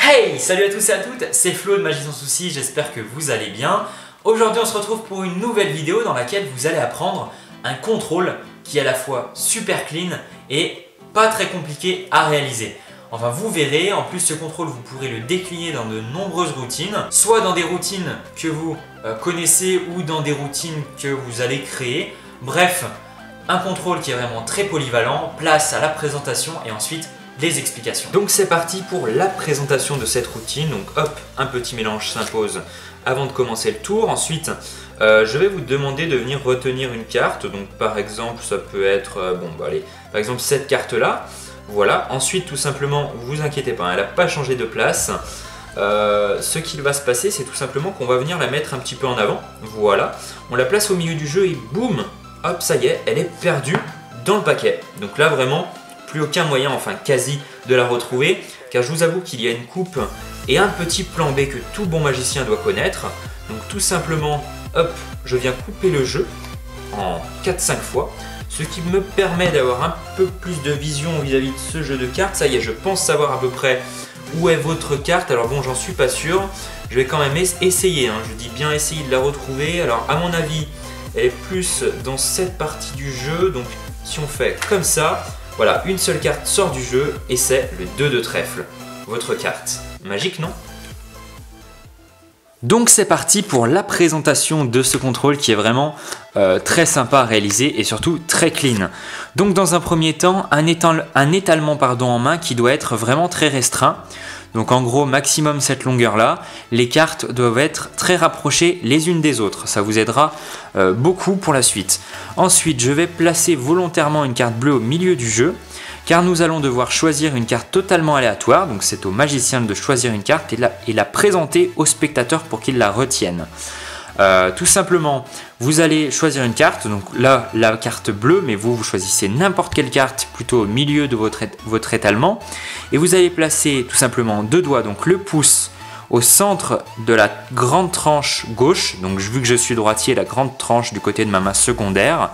Hey, salut à tous et à toutes, c'est Flo de Magie sans souci, j'espère que vous allez bien. Aujourd'hui on se retrouve pour une nouvelle vidéo dans laquelle vous allez apprendre un contrôle qui est à la fois super clean et pas très compliqué à réaliser. Enfin vous verrez, en plus ce contrôle vous pourrez le décliner dans de nombreuses routines, soit dans des routines que vous connaissez ou dans des routines que vous allez créer. Bref, un contrôle qui est vraiment très polyvalent, place à la présentation et ensuite les explications. Donc c'est parti pour la présentation de cette routine. Donc hop, un petit mélange s'impose avant de commencer le tour. Ensuite, je vais vous demander de venir retenir une carte. Donc par exemple, ça peut être, par exemple cette carte-là. Voilà. Ensuite, tout simplement, vous inquiétez pas, elle n'a pas changé de place. Ce qu'il va se passer, c'est tout simplement qu'on va venir la mettre un petit peu en avant. Voilà. On la place au milieu du jeu et boum, hop, ça y est, elle est perdue dans le paquet. Donc là, vraiment, plus aucun moyen, enfin quasi, de la retrouver, car je vous avoue qu'il y a une coupe et un petit plan B que tout bon magicien doit connaître. Donc tout simplement, hop, je viens couper le jeu en 4-5 fois, ce qui me permet d'avoir un peu plus de vision vis-à-vis de ce jeu de cartes. Ça y est, je pense savoir à peu près où est votre carte. Alors bon, j'en suis pas sûr, je vais quand même essayer, hein. Je dis bien essayer de la retrouver. Alors à mon avis, elle est plus dans cette partie du jeu, donc si on fait comme ça, voilà, une seule carte sort du jeu et c'est le 2 de trèfle. Votre carte. Magique, non? Donc c'est parti pour la présentation de ce contrôle qui est vraiment très sympa à réaliser et surtout très clean. Donc dans un premier temps, un étalement en main qui doit être vraiment très restreint. Donc en gros, maximum cette longueur-là. Les cartes doivent être très rapprochées les unes des autres. Ça vous aidera beaucoup pour la suite. Ensuite, je vais placer volontairement une carte bleue au milieu du jeu, car nous allons devoir choisir une carte totalement aléatoire. Donc c'est au magicien de choisir une carte et la présenter au spectateur pour qu'il la retienne. Tout simplement, vous allez choisir une carte, donc là la carte bleue, mais vous choisissez n'importe quelle carte plutôt au milieu de votre étalement, et vous allez placer tout simplement deux doigts, donc le pouce au centre de la grande tranche gauche, donc vu que je suis droitier, la grande tranche du côté de ma main secondaire,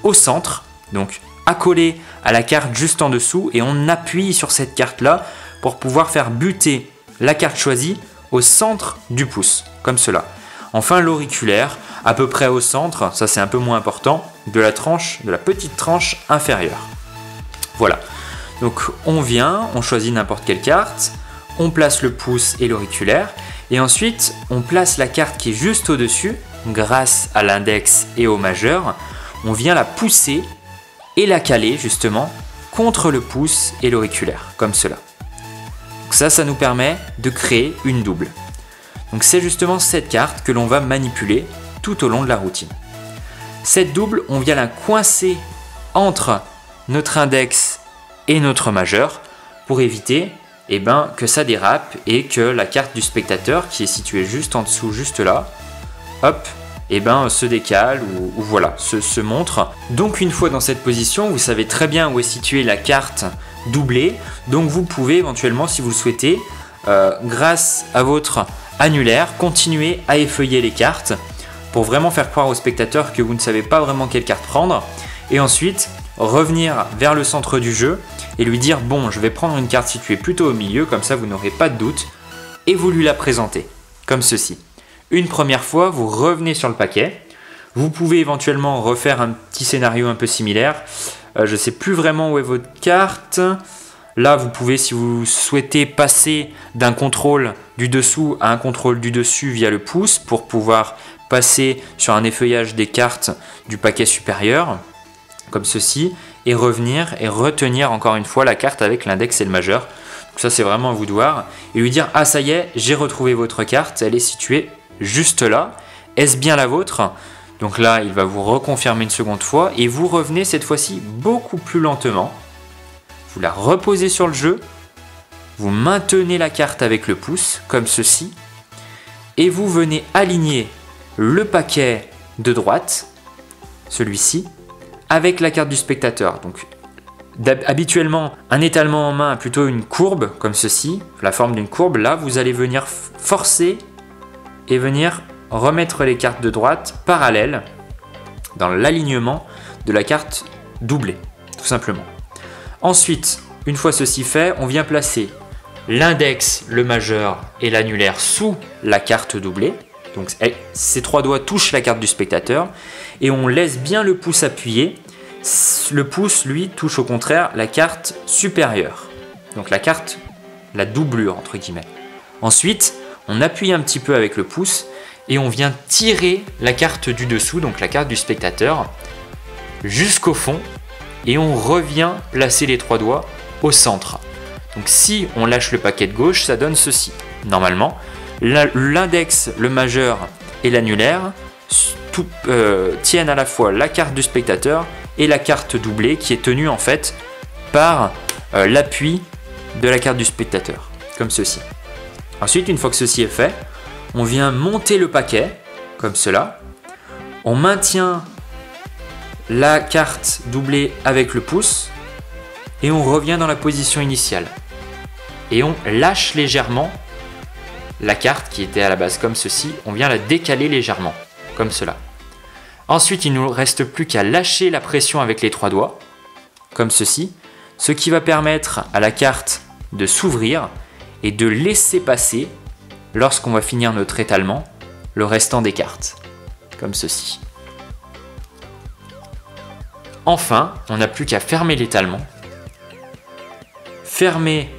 au centre, donc accolé à la carte juste en dessous, et on appuie sur cette carte là pour pouvoir faire buter la carte choisie au centre du pouce, comme cela. Enfin l'auriculaire, à peu près au centre, ça c'est un peu moins important, de la petite tranche inférieure. Voilà, donc on vient, on choisit n'importe quelle carte, on place le pouce et l'auriculaire, et ensuite on place la carte qui est juste au-dessus, grâce à l'index et au majeur, on vient la pousser et la caler justement contre le pouce et l'auriculaire, comme cela. Donc ça nous permet de créer une double. Donc c'est justement cette carte que l'on va manipuler tout au long de la routine. Cette double, on vient la coincer entre notre index et notre majeur pour éviter que ça dérape et que la carte du spectateur qui est située juste en dessous, juste là, hop, se décale ou voilà, se montre. Donc une fois dans cette position, vous savez très bien où est située la carte doublée. Donc vous pouvez éventuellement, si vous le souhaitez, grâce à votre annulaire, continuer à effeuiller les cartes pour vraiment faire croire au spectateur que vous ne savez pas vraiment quelle carte prendre, et ensuite revenir vers le centre du jeu et lui dire bon, je vais prendre une carte située plutôt au milieu, comme ça vous n'aurez pas de doute, et vous lui la présentez comme ceci. Une première fois, vous revenez sur le paquet. Vous pouvez éventuellement refaire un petit scénario un peu similaire. Je ne sais plus vraiment où est votre carte. Là, vous pouvez, si vous souhaitez, passer d'un contrôle du dessous à un contrôle du dessus via le pouce pour pouvoir passer sur un effeuillage des cartes du paquet supérieur, comme ceci, et revenir et retenir encore une fois la carte avec l'index et le majeur. Donc ça, c'est vraiment à vous de voir. Et lui dire « Ah, ça y est, j'ai retrouvé votre carte, elle est située juste là. Est-ce bien la vôtre ?» Donc là, il va vous reconfirmer une seconde fois et vous revenez cette fois-ci beaucoup plus lentement. Vous la reposez sur le jeu, vous maintenez la carte avec le pouce, comme ceci, et vous venez aligner le paquet de droite, celui-ci, avec la carte du spectateur. Donc, habituellement, un étalement en main a plutôt une courbe, comme ceci, la forme d'une courbe. Là, vous allez venir forcer et venir remettre les cartes de droite parallèles dans l'alignement de la carte doublée, tout simplement. Ensuite, une fois ceci fait, on vient placer l'index, le majeur et l'annulaire sous la carte doublée. Donc ces 3 doigts touchent la carte du spectateur et on laisse bien le pouce appuyé. Le pouce, lui, touche au contraire la carte supérieure. Donc la doublure entre guillemets. Ensuite, on appuie un petit peu avec le pouce et on vient tirer la carte du dessous, donc la carte du spectateur, jusqu'au fond et on revient placer les 3 doigts au centre. Donc si on lâche le paquet de gauche, ça donne ceci. Normalement, l'index, le majeur et l'annulaire tiennent à la fois la carte du spectateur et la carte doublée qui est tenue en fait par l'appui de la carte du spectateur, comme ceci. Ensuite, une fois que ceci est fait, on vient monter le paquet, comme cela. On maintient la carte doublée avec le pouce et on revient dans la position initiale. Et on lâche légèrement la carte qui était à la base comme ceci, on vient la décaler légèrement, comme cela. Ensuite, il ne nous reste plus qu'à lâcher la pression avec les 3 doigts, comme ceci, ce qui va permettre à la carte de s'ouvrir et de laisser passer, lorsqu'on va finir notre étalement, le restant des cartes, comme ceci. Enfin, on n'a plus qu'à fermer l'étalement, fermer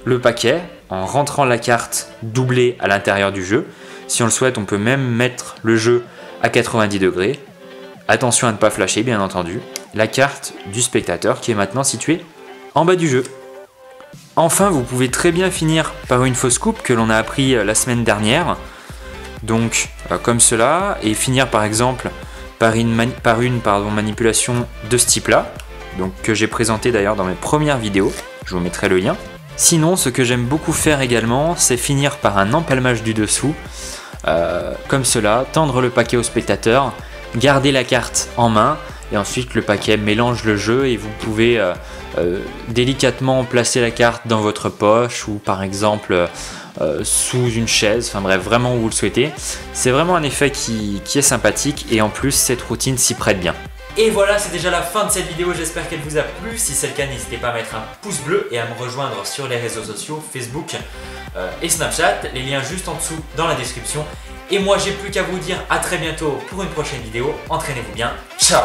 le paquet en rentrant la carte doublée à l'intérieur du jeu. Si on le souhaite, on peut même mettre le jeu à 90 degrés. Attention à ne pas flasher, bien entendu. La carte du spectateur qui est maintenant située en bas du jeu. Enfin, vous pouvez très bien finir par une fausse coupe que l'on a appris la semaine dernière. Donc, comme cela, et finir par exemple par une manipulation de ce type-là, donc que j'ai présenté d'ailleurs dans mes premières vidéos. Je vous mettrai le lien. Sinon, ce que j'aime beaucoup faire également, c'est finir par un empalmage du dessous, comme cela, tendre le paquet au spectateur, garder la carte en main, et ensuite le paquet mélange le jeu et vous pouvez délicatement placer la carte dans votre poche ou par exemple sous une chaise, enfin bref, vraiment où vous le souhaitez. C'est vraiment un effet qui est sympathique et en plus cette routine s'y prête bien. Et voilà, c'est déjà la fin de cette vidéo, j'espère qu'elle vous a plu. Si c'est le cas, n'hésitez pas à mettre un pouce bleu et à me rejoindre sur les réseaux sociaux, Facebook et Snapchat. Les liens juste en dessous dans la description. Et moi, j'ai plus qu'à vous dire à très bientôt pour une prochaine vidéo. Entraînez-vous bien, ciao!